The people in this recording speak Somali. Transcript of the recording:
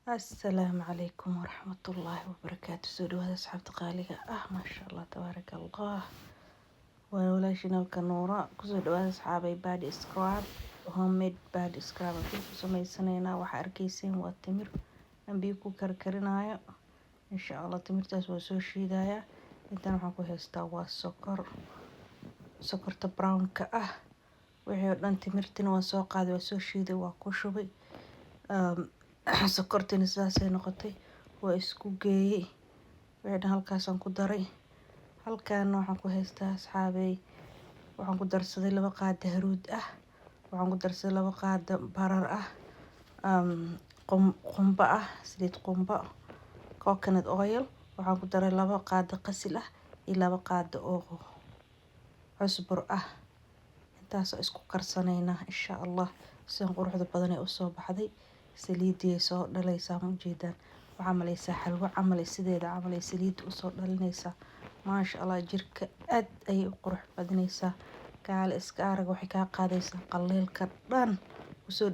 السلام عليكم ورحمة الله وبركاته. سودو هذا أصحاب تقاليق ما شاء الله تبارك الله. ولا شنو كنورة كسودو هذا أصحابي بادي سكراب هوم ميد بادي سكراب كيف سمي سنينا وحركيسين والتمر نبيكو كركرنايا إن شاء الله تمر تسوى سوشي دايا انت نحكو هستوا السكر سكر براون وحيو أنت تمرتين وسوق هذا وسوشي دوا كشبي sokortina sidaasay noqotay waa isku geeyay wixii halkaasaan ku daray halkaana waxaan ku haystaa asxaabey waxaan ku darsaday 2 qaado haruud waxaan ku darsaday 2 qaado barar qumba saliid qumba coconut oil waxaan ku daray 2 qaado qasil iyo 2 qaado oo cusbur intaas isku karsanayna insha Allah si quruxda badan ay u soo baxday saliidii soo dhalaysa ma jeedaan waxa malaysa xalwo camal sideeda camal saliid u soo dhalinaysa ma sha Allah jirka aad ay u qurux badnaysa kaal iska arag waxay ka qaadaysa qaleelka dhan u soo